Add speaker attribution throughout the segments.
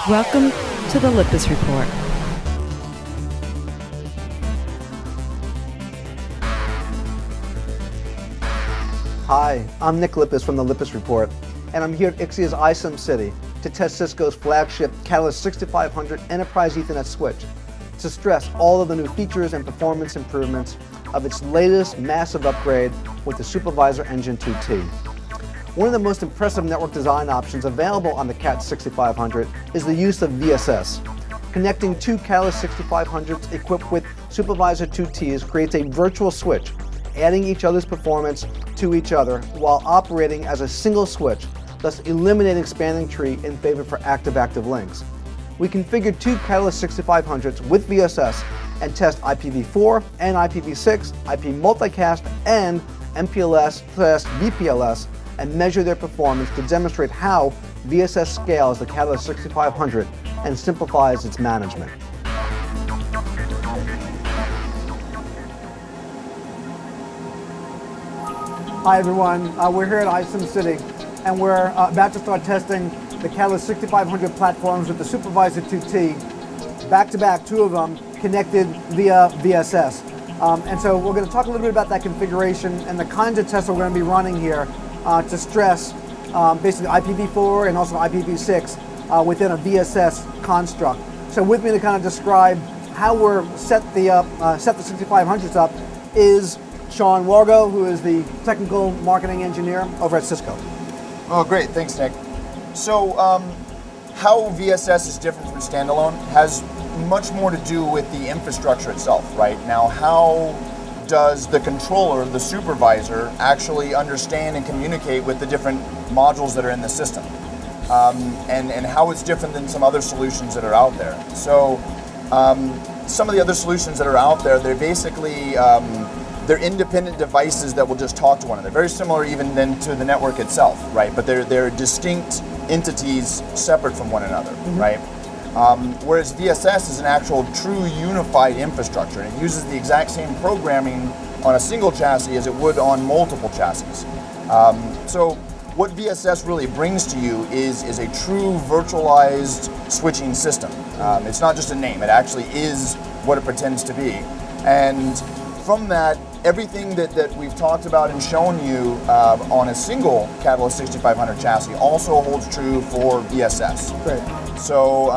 Speaker 1: Welcome to the Lippis Report.
Speaker 2: Hi, I'm Nick Lippis from the Lippis Report, and I'm here at Ixia's iSIM City to test Cisco's flagship Catalyst 6500 Enterprise Ethernet switch to stress all of the new features and performance improvements of its latest massive upgrade with the Supervisor Engine 2T. One of the most impressive network design options available on the CAT 6500 is the use of VSS. Connecting two Catalyst 6500s equipped with Supervisor 2Ts creates a virtual switch, adding each other's performance to each other while operating as a single switch, thus eliminating spanning tree in favor for active-active links. We configured two Catalyst 6500s with VSS and test IPv4 and IPv6, IP multicast, and MPLS/VPLS, and measure their performance to demonstrate how VSS scales the Catalyst 6500 and simplifies its management. Hi everyone, we're here at iSIM City, and we're about to start testing the Catalyst 6500 platforms with the Supervisor 2T, back-to-back, two of them, connected via VSS. And so we're going to talk a little bit about that configuration and the kinds of tests we're going to be running here to stress basically IPv4 and also IPv6 within a VSS construct. So with me to kind of describe how we're set the 6500s up is Sean Wargo, who is the technical marketing engineer over at Cisco.
Speaker 3: Oh, great. Thanks, Nick. So how VSS is different from standalone has much more to do with the infrastructure itself, right? Now, how does the controller, the supervisor, actually understand and communicate with the different modules that are in the system? And how it's different than some other solutions that are out there. So some of the other solutions that are out there, they're basically they're independent devices that will just talk to one another. Very similar even then to the network itself, right? But they're distinct entities separate from one another, right? Whereas VSS is an actual true unified infrastructure, and it uses the exact same programming on a single chassis as it would on multiple chassis. So what VSS really brings to you is a true virtualized switching system. It's not just a name, it actually is what it pretends to be. And from that, everything that we've talked about and shown you on a single Catalyst 6500 chassis also holds true for VSS. Great. So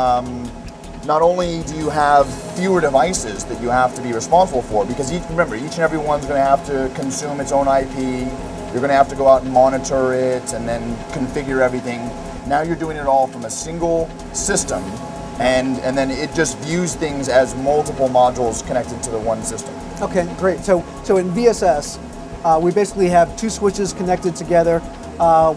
Speaker 3: not only do you have fewer devices that you have to be responsible for, because remember, each and every one's going to have to consume its own IP, you're going to have to go out and monitor it and then configure everything. Now you're doing it all from a single system, and then it just views things as multiple modules connected to the one system.
Speaker 2: Okay, great. So in VSS, we basically have two switches connected together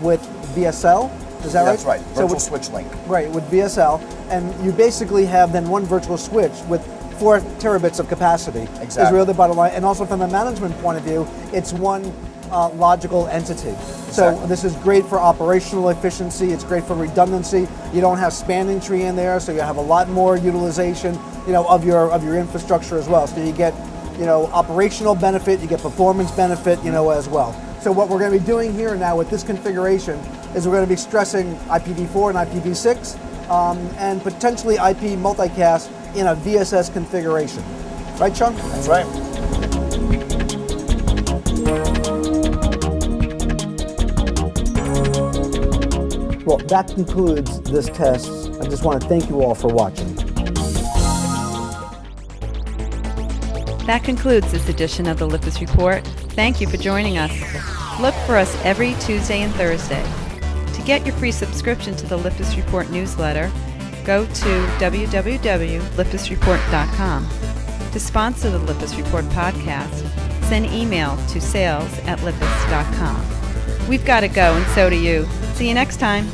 Speaker 2: with VSL. Is that right?
Speaker 3: That's right. Virtual switch link.
Speaker 2: Right, with VSL, and you basically have then one virtual switch with 4 terabits of capacity.
Speaker 3: Exactly.
Speaker 2: Is really the bottom line. And also from a management point of view, it's one logical entity.
Speaker 3: Exactly.
Speaker 2: So this is great for operational efficiency. It's great for redundancy. You don't have spanning tree in there, so you have a lot more utilization, of your infrastructure as well. So you get, operational benefit, you get performance benefit, as well. So what we're going to be doing here now with this configuration is we're going to be stressing IPv4 and IPv6 and potentially IP multicast in a VSS configuration. Right, Sean?
Speaker 3: That's right.
Speaker 2: Well, that concludes this test. I just want to thank you all for watching.
Speaker 1: That concludes this edition of the Lippis Report. Thank you for joining us. Look for us every Tuesday and Thursday. To get your free subscription to the Lippis Report newsletter, go to www.lippisreport.com. To sponsor the Lippis Report podcast, send email to sales@lippis.com. We've got to go, and so do you. See you next time.